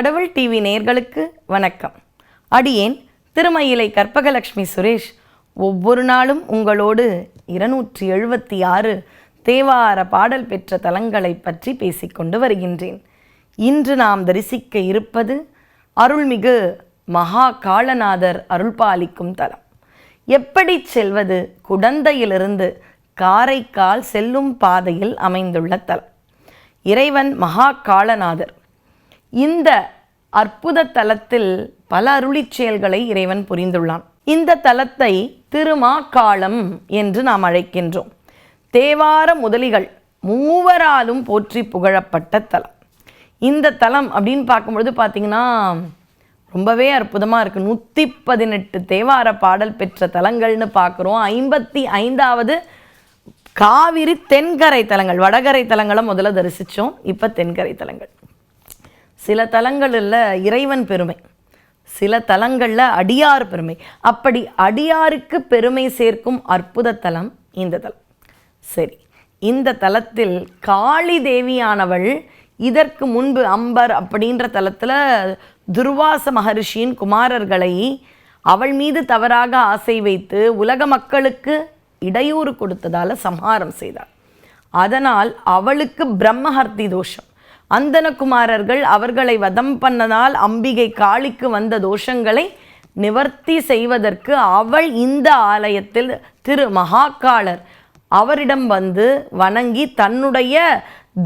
கடவுள் டிவி நேயர்களுக்கு வணக்கம். அடியேன் திருமயிலை கற்பகலட்சுமி சுரேஷ் ஒவ்வொரு நாளும் உங்களோடு 276 தேவார பாடல் பெற்ற தலங்களை பற்றி பேசிக்கொண்டு வருகின்றேன். இன்று நாம் தரிசிக்க இருப்பது அருள்மிகு மகா காளநாதர் அருள்பாலிக்கும் தலம். எப்படி செல்வது? குடந்தையிலிருந்து காரைக்கால் செல்லும் பாதையில் அமைந்துள்ள தலம். இறைவன் மகா காளநாதர். இந்த அற்புத தலத்தில் பல அருளிச் செயல்களை இறைவன் புரிந்துள்ளான். இந்த தலத்தை திருமாக்காளம் என்று நாம் அழைக்கின்றோம். தேவார முதலிகள் மூவராலும் போற்றி புகழப்பட்ட தலம். இந்த தலம் அப்படின்னு பார்க்கும்பொழுது பார்த்திங்கன்னா ரொம்பவே அற்புதமாக இருக்குது. 118 தேவார பாடல் பெற்ற தலங்கள்னு பார்க்குறோம். 55வது காவிரி தென்கரை தலங்கள். வடகரை தலங்களை முதல்ல தரிசித்தோம், இப்போ தென்கரை தலங்கள். சில தலங்களில் இறைவன் பெருமை, சில தலங்களில் அடியார் பெருமை. அப்படி அடியாருக்கு பெருமை சேர்க்கும் அற்புத தலம் இந்த தலம். சரி, இந்த தலத்தில் காளி தேவியானவள் இதற்கு முன்பு அம்பர் அப்படின்ற தலத்தில் துர்வாச மகரிஷியின் குமாரர்களை அவள் மீது தவறாக ஆசை வைத்து உலக மக்களுக்கு இடையூறு கொடுத்ததால் சம்ஹாரம் செய்தாள். அதனால் அவளுக்கு பிரம்மஹர்த்தி தோஷம். அந்தனகுமாரர்கள் அவர்களை வதம் பண்ணதால் அம்பிகை காளிக்கு வந்த தோஷங்களை நிவர்த்தி செய்வதற்கு அவள் இந்த ஆலயத்தில் திரு மகாகாளர் அவரிடம் வந்து வணங்கி தன்னுடைய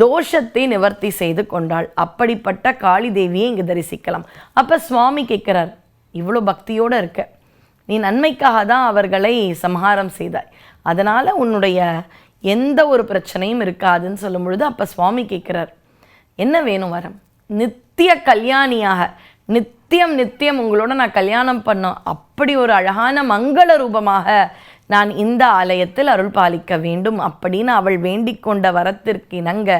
தோஷத்தை நிவர்த்தி செய்து கொண்டாள். அப்படிப்பட்ட காளி தேவியை இங்கு தரிசிக்கலாம். அப்போ சுவாமி கேட்குறார், இவ்வளோ பக்தியோடு இருக்க, நீ நன்மைக்காக தான் அவர்களை சம்ஹாரம் செய்தாய், அதனால் உன்னுடைய எந்த ஒரு பிரச்சனையும் இருக்காதுன்னு சொல்லும் பொழுது அப்போ சுவாமி கேட்குறார், என்ன வேணும் வரம்? நித்திய கல்யாணியாக நித்தியம் உங்களோட நான் கல்யாணம் பண்ணோம், அப்படி ஒரு அழகான மங்கள ரூபமாக நான் இந்த ஆலயத்தில் அருள் பாலிக்க வேண்டும் அப்படின்னு அவள் வேண்டிக் கொண்ட வரத்திற்கு இணங்க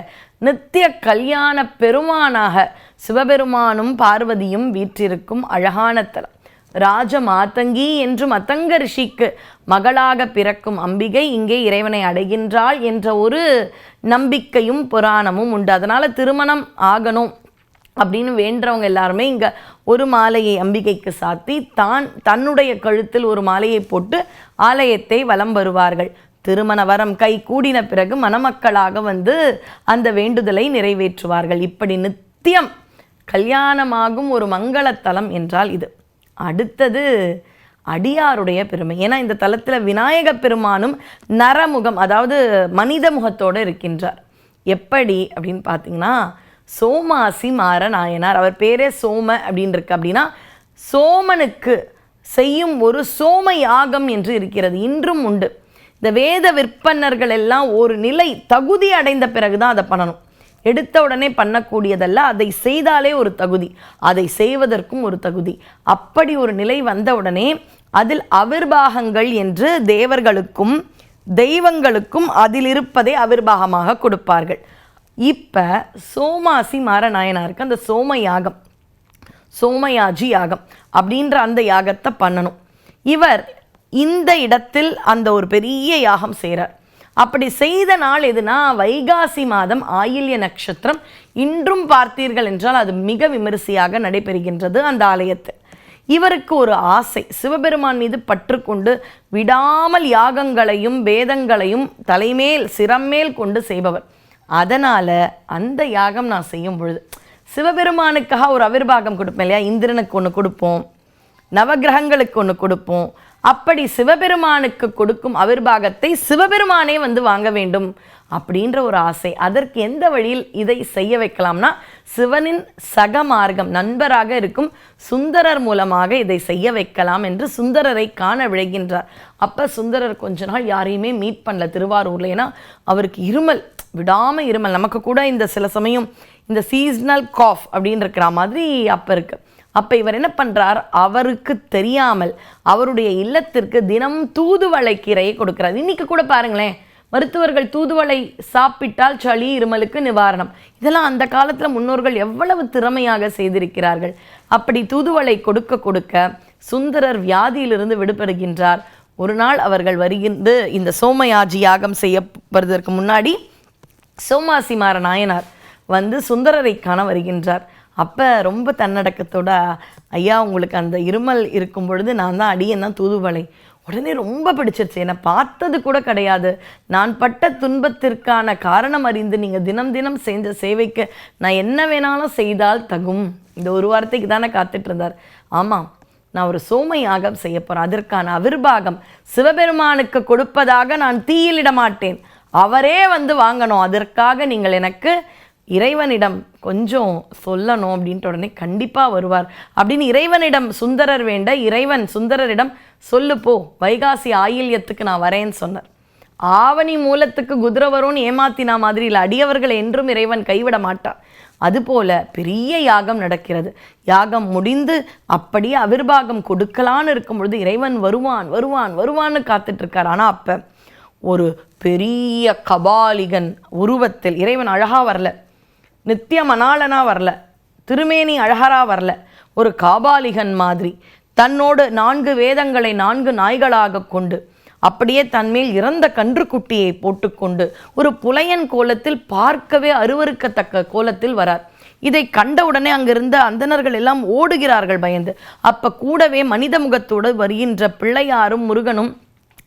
நித்திய கல்யாண பெருமானாக சிவபெருமானும் பார்வதியும் வீற்றிருக்கும் அழகான தலம். ராஜ மாதங்கி என்று மதங்க ரிஷிக்கு மகளாக பிறக்கும் அம்பிகை இங்கே இறைவனை அடைகின்றாள் என்ற ஒரு நம்பிக்கையும் புராணமும் உண்டு. அதனால் திருமணம் ஆகணும் அப்படின்னு வேண்டவங்க எல்லாருமே இங்கே ஒரு மாலையை அம்பிகைக்கு சாத்தி தன்னுடைய கழுத்தில் ஒரு மாலையை போட்டு ஆலயத்தை வலம் வருவார்கள். திருமண வரம் கை கூடின பிறகு மணமக்களாக வந்து அந்த வேண்டுதலை நிறைவேற்றுவார்கள். இப்படி நித்தியம் கல்யாணமாகும் ஒரு மங்களத்தலம் என்றால் இது. அடுத்தது அடியாருடைய பெருமை. ஏன்னா இந்த தலத்தில் விநாயக பெருமானும் நரமுகம், அதாவது மனித முகத்தோடு இருக்கின்றார். எப்படி அப்படின்னு பார்த்தீங்கன்னா, சோமாசி மாற நாயனார், அவர் பேரே சோம அப்படின்னு இருக்கு. அப்படின்னா சோமனுக்கு செய்யும் ஒரு சோம யாகம் என்று இருக்கிறது, இன்றும் உண்டு. இந்த வேத விற்பன்னர்கள் எல்லாம் ஒரு நிலை தகுதி அடைந்த பிறகுதான் அதை பண்ணணும். எடுத்த உடனே பண்ணக்கூடியதல்ல, அதை செய்தாலே ஒரு தகுதி, அதை செய்வதற்கும் ஒரு தகுதி. அப்படி ஒரு நிலை வந்தவுடனே அதில் அவிர்வாகங்கள் என்று தேவர்களுக்கும் தெய்வங்களுக்கும் அதில் இருப்பதை அவிர்வாகமாக கொடுப்பார்கள். இப்போ சோமாசி மாற நாயனாருக்கு அந்த சோம யாகம், சோமயாஜி யாகம் அப்படின்ற அந்த யாகத்தை பண்ணணும். இவர் இந்த இடத்தில் அந்த ஒரு பெரிய யாகம் செய்கிறார். அப்படி செய்த நாள் எதுனா வைகாசி மாதம் ஆயில்ய நட்சத்திரம். இன்றும் பார்த்தீர்கள் என்றால் அது மிக விமரிசையாக நடைபெறுகின்றது அந்த ஆலயத்தில். இவருக்கு ஒரு ஆசை, சிவபெருமான் மீது பற்று கொண்டு விடாமல் யாகங்களையும் வேதங்களையும் தலைமேல் சிரம்மேல் கொண்டு செய்பவர். அதனால் அந்த யாகம் நான் செய்யும் பொழுது சிவபெருமானுக்காக ஒரு அவிர்வாகம் கொடுப்பேன் இல்லையா, இந்திரனுக்கு ஒன்று கொடுப்போம், நவகிரகங்களுக்கு ஒன்று கொடுப்போம். அப்படி சிவபெருமானுக்கு கொடுக்கும் அவிர்வாகத்தை சிவபெருமானே வந்து வாங்க வேண்டும் அப்படின்ற ஒரு ஆசை. அதற்கு எந்த வழியில் இதை செய்ய வைக்கலாம்னா, சிவனின் சக மார்க்கம் நண்பராக இருக்கும் சுந்தரர் மூலமாக இதை செய்ய வைக்கலாம் என்று சுந்தரரை காண விழைகின்றார். அப்போ சுந்தரர் கொஞ்ச நாள் யாரையுமே மீட் பண்ணல திருவாரூரில். ஏன்னா அவருக்கு இருமல், விடாமல் இருமல். நமக்கு கூட இந்த சில சமயம் இந்த சீசனல் காஃப் அப்படின்னு இருக்கிற மாதிரி அப்போ இருக்குது. அப்போ இவர் என்ன பண்ணுறார், அவருக்கு தெரியாமல் அவருடைய இல்லத்திற்கு தினம் தூதுவளை கீரையை கொடுக்குறார். இன்றைக்கி கூட பாருங்களேன், மருத்துவர்கள் தூதுவளை சாப்பிட்டால் சளி இருமலுக்கு நிவாரணம். இதெல்லாம் அந்த காலத்தில் முன்னோர்கள் எவ்வளவு திறமையாக செய்திருக்கிறார்கள். அப்படி தூதுவளை கொடுக்க கொடுக்க சுந்தரர் வியாதியிலிருந்து விடுபடுகின்றார். ஒரு நாள் அவர்கள் வருகின்ற இந்த சோமயாஜி யாகம் செய்யப்படுவதற்கு முன்னாடி சோமாசிமார நாயனார் வந்து சுந்தரரை காண வருகின்றார். அப்போ ரொம்ப தன்னடக்கத்தோட, ஐயா உங்களுக்கு அந்த இருமல் இருக்கும் பொழுது நான் தான் அடியேன் தான் தூதுவளை. உடனே ரொம்ப பிடிச்சிருச்சு. என்னை பார்த்தது கூட கிடையாது. நான் பட்ட துன்பத்திற்கான காரணம் அறிந்து நீங்கள் தினம் தினம் செஞ்ச சேவைக்கு நான் என்ன வேணாலும் செய்தால் தகும். இந்த ஒரு வார்த்தைக்கு தானே காத்துட்டு இருந்தார். ஆமாம், நான் ஒரு சோம யாகம் செய்ய போகிறேன். அதற்கான அவிர்வாகம் சிவபெருமானுக்கு கொடுப்பதாக நான் தீயிலிட மாட்டேன். அவரே வந்து வாங்கணும். அதற்காக நீங்கள் எனக்கு இறைவனிடம் கொஞ்சம் சொல்லணும் அப்படின்ட்டு உடனே கண்டிப்பாக வருவார் அப்படின்னு இறைவனிடம் சுந்தரர் வேண்ட, இறைவன் சுந்தரரிடம் சொல்லு போ, வைகாசி ஆயில்யத்துக்கு நான் வரேன்னு சொன்னார். ஆவணி மூலத்துக்கு குதிரை வரும்னு ஏமாத்தினா மாதிரி இல்லை, அடியவர்கள் என்றும் இறைவன் கைவிட மாட்டார். அதுபோல பெரிய யாகம் நடக்கிறது. யாகம் முடிந்து அப்படியே அவிர்வாகம் கொடுக்கலான்னு இருக்கும் பொழுது இறைவன் வருவான் வருவான் வருவான்னு காத்துட்டு இருக்கார். ஆனால் அப்போ ஒரு பெரிய கபாலிகன் உருவத்தில் இறைவன் அழகாக வரல, நித்திய மணாளனா வரல, திருமேனி அழகரா வரல, ஒரு காபாலிகன் மாதிரி தன்னோடு 4 வேதங்களை 4 நாய்களாக கொண்டு அப்படியே தன்மேல் இறந்த கன்றுக்குட்டியை போட்டுக்கொண்டு ஒரு புலையன் கோலத்தில் பார்க்கவே அருவருக்கத்தக்க கோலத்தில் வரார். இதை கண்டவுடனே அங்கிருந்த அந்தணர்கள் எல்லாம் ஓடுகிறார்கள் பயந்து. அப்போ கூடவே மனித முகத்தோடு வருகின்ற பிள்ளையாரும் முருகனும்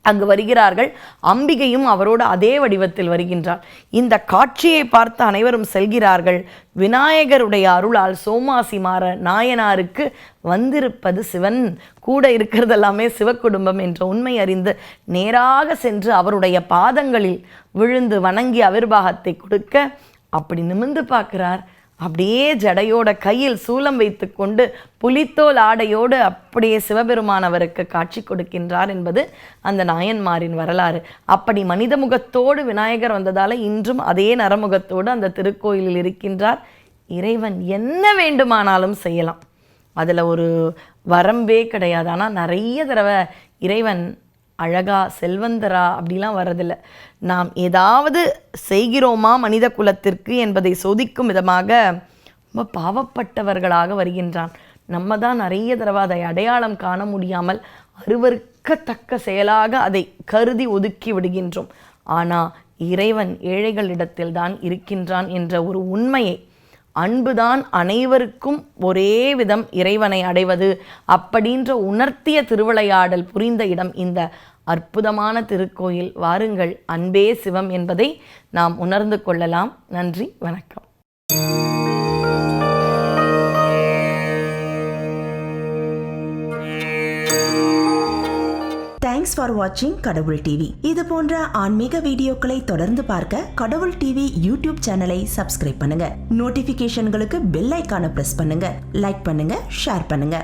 அங்கு வருகிறார்கள். அம்பிகையும் அவரோடு அதே வடிவத்தில் வருகின்றார். இந்த காட்சியை பார்த்து அனைவரும் செல்கிறார்கள். விநாயகருடைய அருளால் சோமாசி மாற நாயனாருக்கு வந்திருப்பது சிவன், கூட இருக்கிறது எல்லாமே சிவக்குடும்பம் என்ற உண்மை அறிந்து நேராக சென்று அவருடைய பாதங்களில் விழுந்து வணங்கி அவிர்வாகத்தை கொடுக்க அப்படி நிமிர்ந்து பார்க்கிறார். அப்படியே ஜடையோட கையில் சூலம் வைத்து கொண்டு புலித்தோல் ஆடையோடு அப்படியே சிவபெருமானவருக்கு காட்சி கொடுக்கின்றார் என்பது அந்த நாயன்மாரின் வரலாறு. அப்படி மனித முகத்தோடு விநாயகர் வந்ததால் இன்றும் அதே நரமுகத்தோடு அந்த திருக்கோயிலில் இருக்கின்றார். இறைவன் என்ன வேண்டுமானாலும் செய்யலாம், அதில் ஒரு வரம்பே கிடையாது. ஆனால் நிறைய தடவை இறைவன் அழகா செல்வந்தரா அப்படிலாம் வர்றதில்லை. நாம் ஏதாவது செய்கிறோமா மனித குலத்திற்கு என்பதை சோதிக்கும் விதமாக ரொம்ப பாவப்பட்டவர்களாக வருகின்றான். நம்ம தான் நிறைய தடவை அதை அடையாளம் காண முடியாமல் அருவருக்கத்தக்க செயலாக அதை கருதி ஒதுக்கி விடுகின்றோம். ஆனால் இறைவன் ஏழைகளிடத்தில் தான் இருக்கின்றான் என்ற ஒரு உண்மையை, அன்புதான் அனைவருக்கும் ஒரே விதம் இறைவனை அடைவது அப்படின்ற உணர்த்திய திருவிளையாடல் புரிந்த இடம் இந்த அற்புதமான திருக்கோயில். வாருங்கள், அன்பே சிவம் என்பதை நாம் உணர்ந்து கொள்ளலாம். நன்றி, வணக்கம். தேங்க்ஸ் ஃபார் வாட்சிங் கடவுள் டிவி. இது போன்ற ஆன்மீக வீடியோக்களை தொடர்ந்து பார்க்க கடவுள் டிவி யூடியூப் சேனலை சப்ஸ்கிரைப் பண்ணுங்க. நோட்டிபிகேஷன்களுக்கு பெல் ஐகானை பிரஸ் பண்ணுங்க. லைக் பண்ணுங்க, ஷேர் பண்ணுங்க.